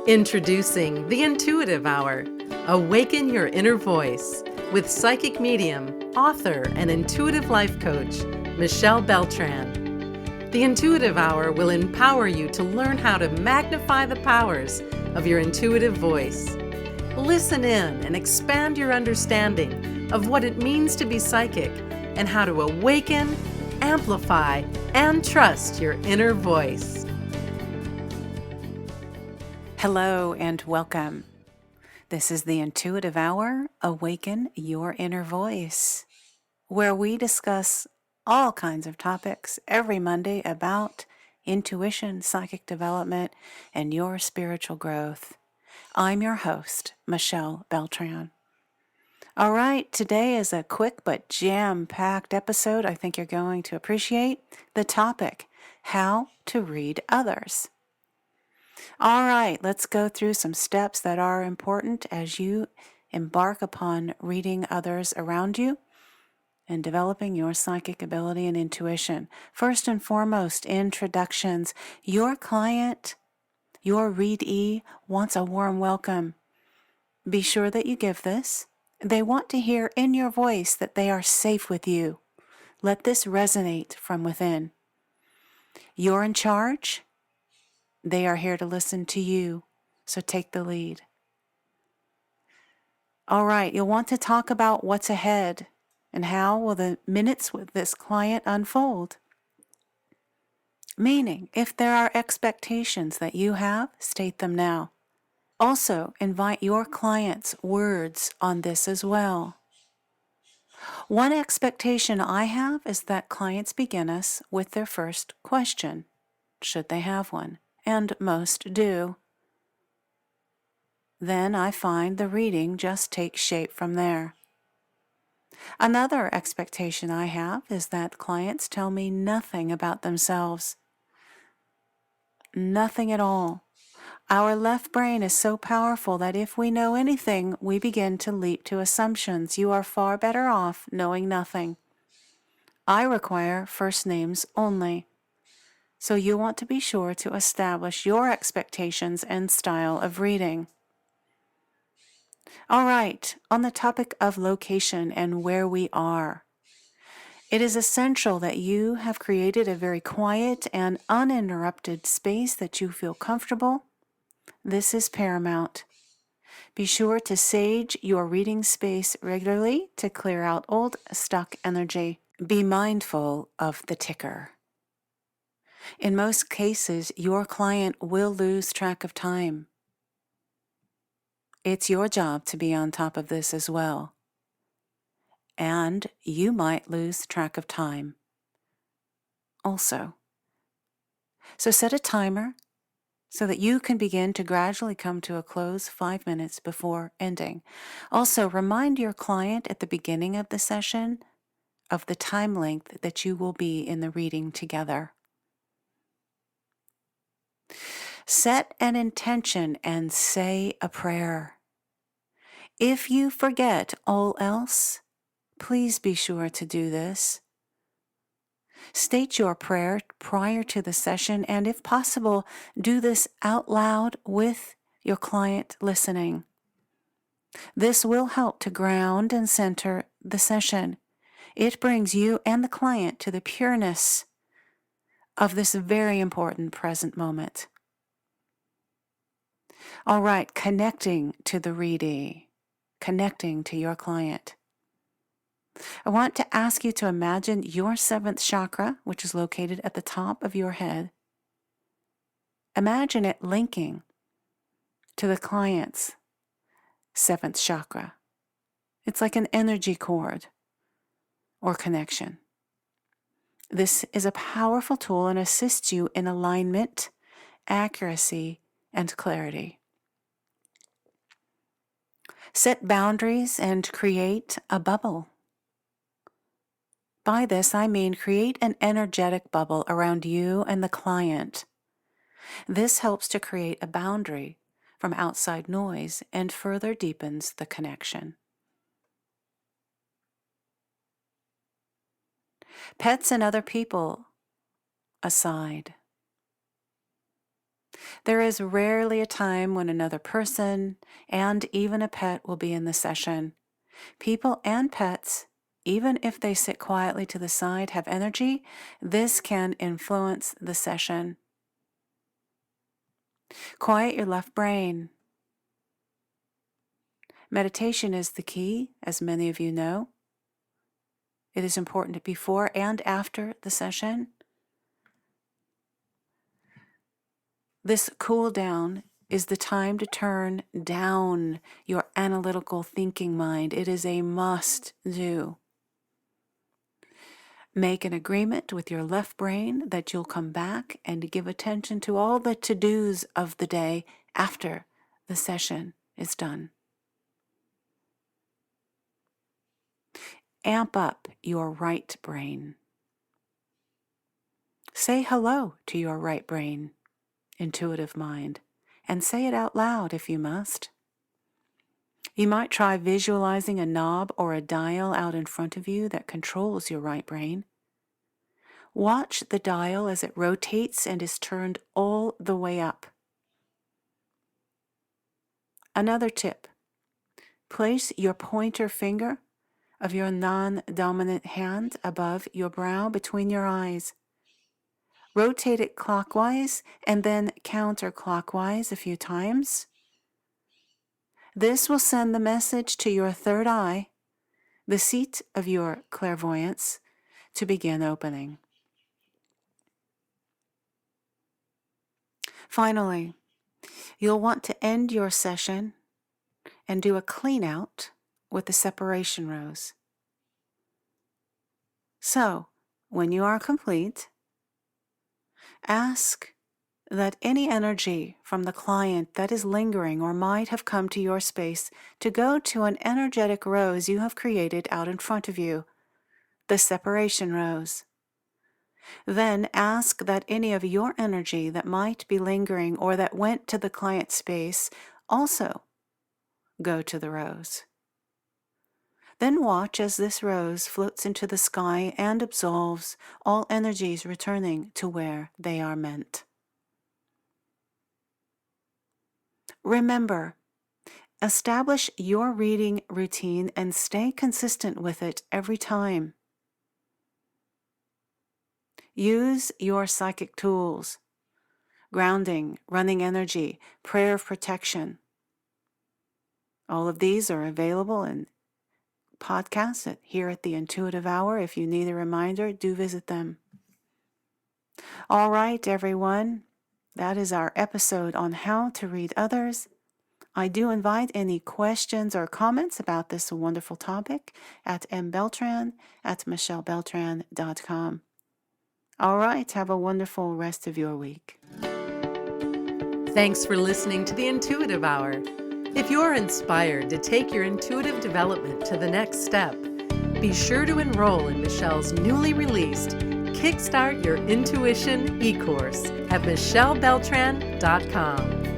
Introducing the Intuitive Hour. Awaken your inner voice with psychic medium, author, and intuitive life coach, Michelle Beltran. The Intuitive Hour will empower you to learn how to magnify the powers of your intuitive voice. Listen in and expand your understanding of what it means to be psychic and how to awaken, amplify, and trust your inner voice. Hello and welcome. This is the Intuitive Hour, Awaken Your Inner Voice, where we discuss all kinds of topics every Monday about intuition, psychic development, and your spiritual growth. I'm your host, Michelle Beltran. All right, today is a quick but jam-packed episode I think you're going to appreciate. The topic, how to read others. All right, let's go through some steps that are important as you embark upon reading others around you and developing your psychic ability and intuition. First and foremost, introductions. Your client, your readee, wants a warm welcome. Be sure that you give this. They want to hear in your voice that they are safe with you. Let this resonate from within. You're in charge. They are here to listen to you, so take the lead. All right, you'll want to talk about what's ahead and how will the minutes with this client unfold. Meaning, if there are expectations that you have, state them now. Also, invite your client's words on this as well. One expectation I have is that clients begin us with their first question, should they have one, and most do. Then I find the reading just takes shape from there. Another expectation I have is that clients tell me nothing about themselves. Nothing at all. Our left brain is so powerful that if we know anything, we begin to leap to assumptions. You are far better off knowing nothing. I require first names only. So you want to be sure to establish your expectations and style of reading. All right, on the topic of location and where we are. It is essential that you have created a very quiet and uninterrupted space that you feel comfortable. This is paramount. Be sure to sage your reading space regularly to clear out old, stuck energy. Be mindful of the ticker. In most cases, your client will lose track of time. It's your job to be on top of this as well. And you might lose track of time also. So set a timer so that you can begin to gradually come to a close 5 minutes before ending. Also, remind your client at the beginning of the session of the time length that you will be in the reading together. Set an intention and say a prayer. If you forget all else, please be sure to do this. State your prayer prior to the session, and if possible, do this out loud with your client listening. This will help to ground and center the session. It brings you and the client to the pureness of this very important present moment. All right, connecting to the readee, connecting to your client. I want to ask you to imagine your seventh chakra, which is located at the top of your head. Imagine it linking to the client's seventh chakra. It's like an energy cord or connection. This is a powerful tool and assists you in alignment, accuracy, and clarity. Set boundaries and create a bubble. By this, I mean create an energetic bubble around you and the client. This helps to create a boundary from outside noise and further deepens the connection. Pets and other people aside. There is rarely a time when another person and even a pet will be in the session. People and pets, even if they sit quietly to the side, have energy. This can influence the session. Quiet your left brain. Meditation is the key, as many of you know. It is important before and after the session. This cool down is the time to turn down your analytical thinking mind. It is a must do. Make an agreement with your left brain that you'll come back and give attention to all the to-dos of the day after the session is done. Amp up your right brain. Say hello to your right brain, intuitive mind, and say it out loud if you must. You might try visualizing a knob or a dial out in front of you that controls your right brain. Watch the dial as it rotates and is turned all the way up. Another tip: place your pointer finger of your non-dominant hand above your brow between your eyes. Rotate it clockwise and then counterclockwise a few times. This will send the message to your third eye, the seat of your clairvoyance, to begin opening. Finally, you'll want to end your session and do a clean out with the separation rose. So, when you are complete, ask that any energy from the client that is lingering or might have come to your space to go to an energetic rose you have created out in front of you, the separation rose. Then ask that any of your energy that might be lingering or that went to the client's space also go to the rose. Then watch as this rose floats into the sky and absolves all energies, returning to where they are meant. Remember, establish your reading routine and stay consistent with it every time. Use your psychic tools: grounding, running energy, prayer of protection. All of these are available in podcasts here at the Intuitive Hour. If you need a reminder, do visit them. All right, everyone. That is our episode on how to read others. I do invite any questions or comments about this wonderful topic at mbeltran@michellebeltran.com. All right, have a wonderful rest of your week. Thanks for listening to the Intuitive Hour. If you're inspired to take your intuitive development to the next step, be sure to enroll in Michelle's newly released Kickstart Your Intuition e-course at michellebeltran.com.